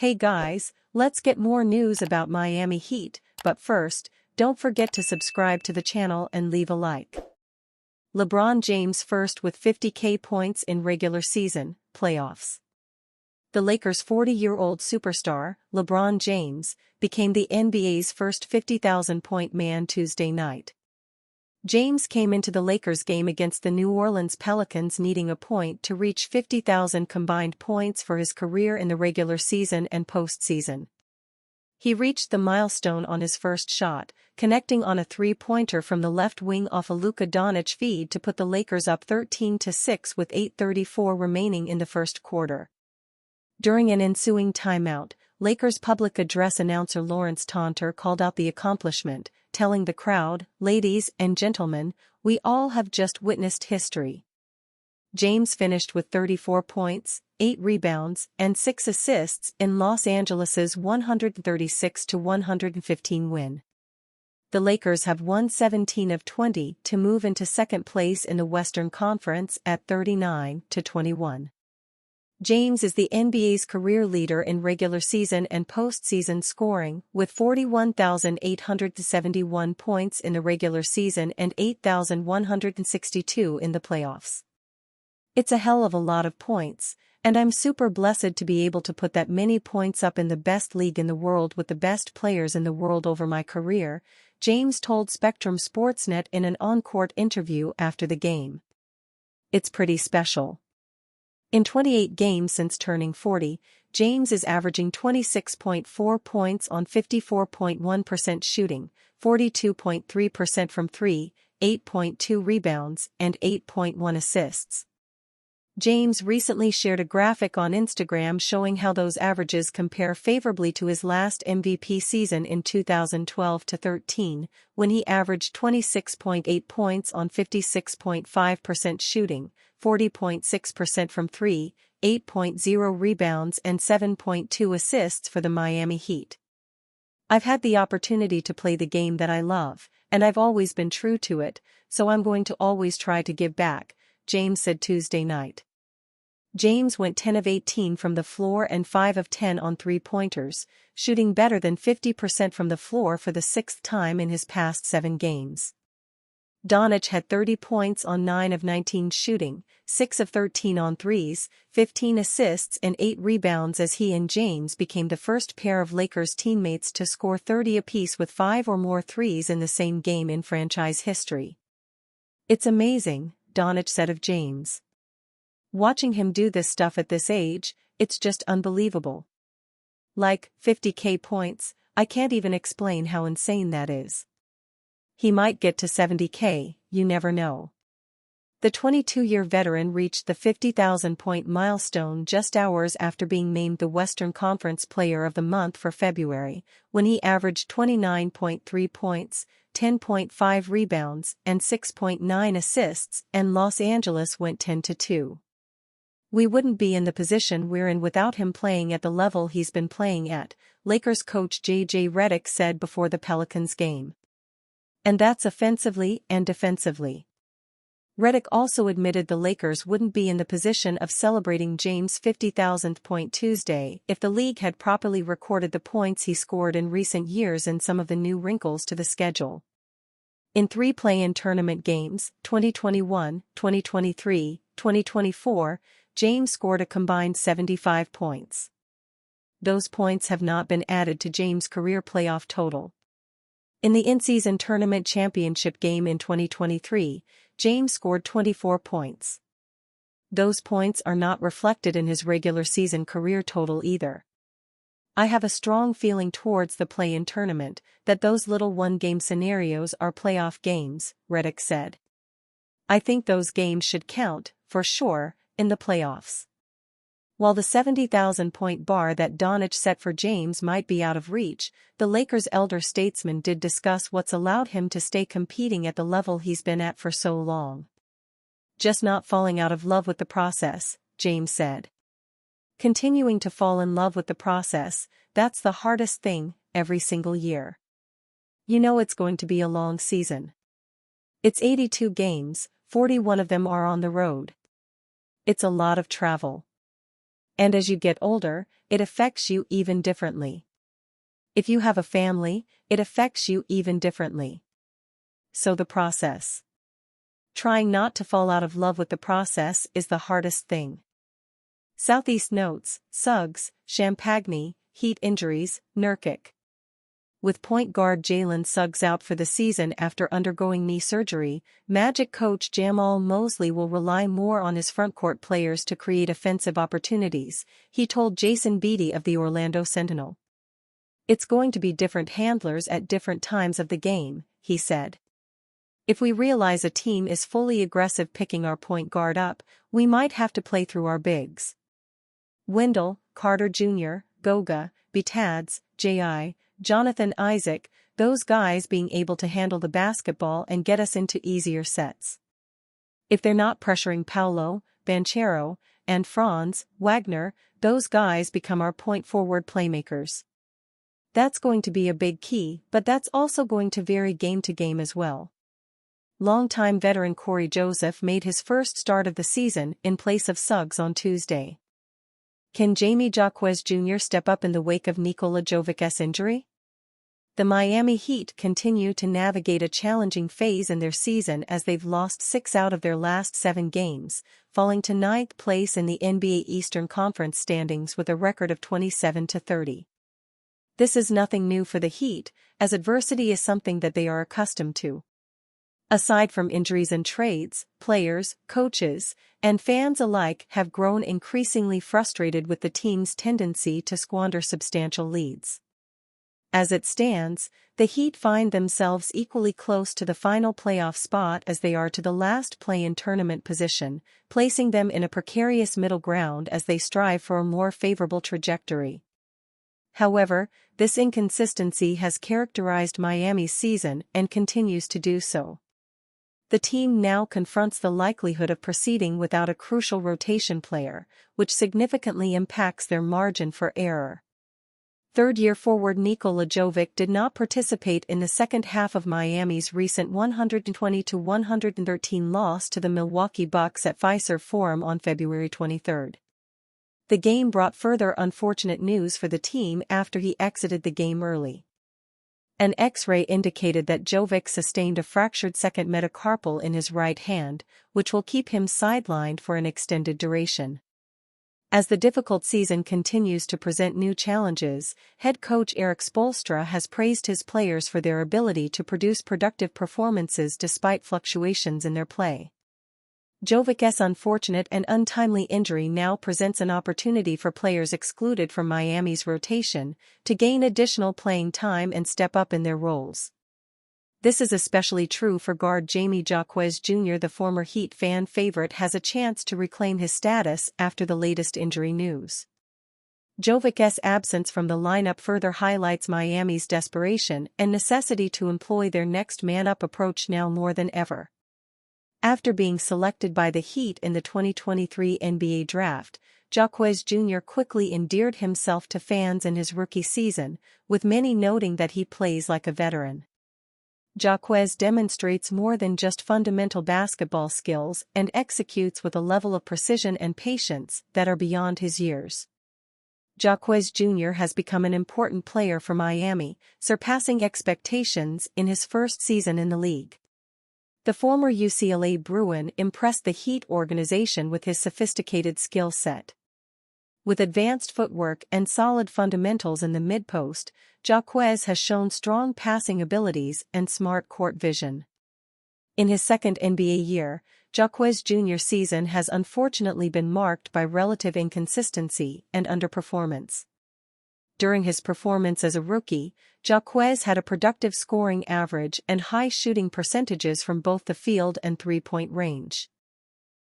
Hey guys, let's get more news about Miami Heat, but first, don't forget to subscribe to the channel and leave a like. LeBron James first with 50K points in regular season, playoffs. The Lakers' 40-year-old superstar, LeBron James, became the NBA's first 50,000-point man Tuesday night. James came into the Lakers game against the New Orleans Pelicans needing a point to reach 50,000 combined points for his career in the regular season and postseason. He reached the milestone on his first shot, connecting on a three-pointer from the left wing off a Luka Doncic feed to put the Lakers up 13-6 with 8:34 remaining in the first quarter. During an ensuing timeout, Lakers public address announcer Lawrence Taunter called out the accomplishment, telling the crowd, "Ladies and gentlemen, we all have just witnessed history." James finished with 34 points, 8 rebounds, and 6 assists in Los Angeles' 136-115 win. The Lakers have won 17 of 20 to move into second place in the Western Conference at 39-21. James is the NBA's career leader in regular season and postseason scoring, with 41,871 points in the regular season and 8,162 in the playoffs. It's a hell of a lot of points, and I'm super blessed to be able to put that many points up in the best league in the world with the best players in the world over my career, James told Spectrum Sportsnet in an on-court interview after the game. It's pretty special. In 28 games since turning 40, James is averaging 26.4 points on 54.1% shooting, 42.3% from three, 8.2 rebounds, and 8.1 assists. James recently shared a graphic on Instagram showing how those averages compare favorably to his last MVP season in 2012-13, when he averaged 26.8 points on 56.5% shooting, 40.6% from three, 8.0 rebounds and 7.2 assists for the Miami Heat. "I've had the opportunity to play the game that I love, and I've always been true to it, so I'm going to always try to give back," James said Tuesday night. James went 10 of 18 from the floor and 5 of 10 on three-pointers, shooting better than 50% from the floor for the sixth time in his past 7 games. Doncic had 30 points on 9 of 19 shooting, 6 of 13 on threes, 15 assists and 8 rebounds as he and James became the first pair of Lakers teammates to score 30 apiece with 5 or more threes in the same game in franchise history. "It's amazing," Doncic said of James. "Watching him do this stuff at this age, it's just unbelievable. Like, 50K points, I can't even explain how insane that is. He might get to 70K, you never know." The 22-year veteran reached the 50,000-point milestone just hours after being named the Western Conference Player of the Month for February, when he averaged 29.3 points, 10.5 rebounds, and 6.9 assists, and Los Angeles went 10-2. "We wouldn't be in the position we're in without him playing at the level he's been playing at," Lakers coach J.J. Redick said before the Pelicans game. "And that's offensively and defensively." Redick also admitted the Lakers wouldn't be in the position of celebrating James' 50,000th point Tuesday if the league had properly recorded the points he scored in recent years and some of the new wrinkles to the schedule. In 3 play-in tournament games, 2021, 2023, 2024, James scored a combined 75 points. Those points have not been added to James' career playoff total. In the in-season tournament championship game in 2023, James scored 24 points. Those points are not reflected in his regular season career total either. "I have a strong feeling towards the play-in tournament, that those little one-game scenarios are playoff games," Redick said. "I think those games should count, for sure, in the playoffs." While the 70,000-point bar that Doncic set for James might be out of reach, the Lakers' elder statesman did discuss what's allowed him to stay competing at the level he's been at for so long. "Just not falling out of love with the process," James said. "Continuing to fall in love with the process, that's the hardest thing, every single year. You know it's going to be a long season. It's 82 games, 41 of them are on the road. It's a lot of travel. And as you get older, it affects you even differently. If you have a family, it affects you even differently. So the process. Trying not to fall out of love with the process is the hardest thing. Southeast notes, Suggs, Champagne, Heat injuries, Nurkic. With point guard Jalen Suggs out for the season after undergoing knee surgery, Magic coach Jamal Mosley will rely more on his frontcourt players to create offensive opportunities, he told Jason Beatty of the Orlando Sentinel. It's going to be different handlers at different times of the game, he said. If we realize a team is fully aggressive picking our point guard up, we might have to play through our bigs. Wendell, Carter Jr., Goga, Bitads, J.I., Jonathan Isaac, those guys being able to handle the basketball and get us into easier sets. If they're not pressuring Paolo, Banchero, and Franz Wagner, those guys become our point forward playmakers. That's going to be a big key, but that's also going to vary game to game as well. Longtime veteran Corey Joseph made his first start of the season in place of Suggs on Tuesday. Can Jaime Jaquez Jr. step up in the wake of Nikola Jovic's injury? The Miami Heat continue to navigate a challenging phase in their season as they've lost 6 out of their last 7 games, falling to 9th place in the NBA Eastern Conference standings with a record of 27-30. This is nothing new for the Heat, as adversity is something that they are accustomed to. Aside from injuries and trades, players, coaches, and fans alike have grown increasingly frustrated with the team's tendency to squander substantial leads. As it stands, the Heat find themselves equally close to the final playoff spot as they are to the last play-in tournament position, placing them in a precarious middle ground as they strive for a more favorable trajectory. However, this inconsistency has characterized Miami's season and continues to do so. The team now confronts the likelihood of proceeding without a crucial rotation player, which significantly impacts their margin for error. Third-year forward Nikola Jovic did not participate in the second half of Miami's recent 120-113 loss to the Milwaukee Bucks at Fiserv Forum on February 23. The game brought further unfortunate news for the team after he exited the game early. An X-ray indicated that Jovic sustained a fractured second metacarpal in his right hand, which will keep him sidelined for an extended duration. As the difficult season continues to present new challenges, head coach Erik Spoelstra has praised his players for their ability to produce productive performances despite fluctuations in their play. Jovic's unfortunate and untimely injury now presents an opportunity for players excluded from Miami's rotation to gain additional playing time and step up in their roles. This is especially true for guard Jaime Jaquez Jr. The former Heat fan favorite has a chance to reclaim his status after the latest injury news. Jovic's absence from the lineup further highlights Miami's desperation and necessity to employ their next man-up approach now more than ever. After being selected by the Heat in the 2023 NBA Draft, Jaquez Jr. quickly endeared himself to fans in his rookie season, with many noting that he plays like a veteran. Jaquez demonstrates more than just fundamental basketball skills and executes with a level of precision and patience that are beyond his years. Jaquez Jr. has become an important player for Miami, surpassing expectations in his first season in the league. The former UCLA Bruin impressed the Heat organization with his sophisticated skill set. With advanced footwork and solid fundamentals in the mid-post, Jaquez has shown strong passing abilities and smart court vision. In his second NBA year, Jaquez Jr.'s season has unfortunately been marked by relative inconsistency and underperformance. During his performance as a rookie, Jaquez had a productive scoring average and high shooting percentages from both the field and three-point range.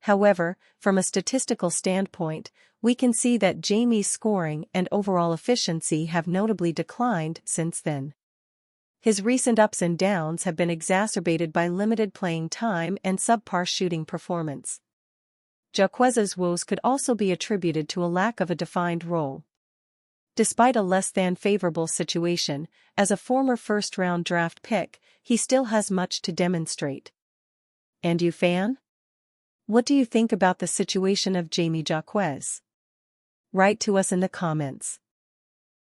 However, from a statistical standpoint, we can see that Jaime's scoring and overall efficiency have notably declined since then. His recent ups and downs have been exacerbated by limited playing time and subpar shooting performance. Jaquez's woes could also be attributed to a lack of a defined role. Despite a less-than-favorable situation, as a former first-round draft pick, he still has much to demonstrate. And you fan? What do you think about the situation of Jaime Jaquez? Write to us in the comments.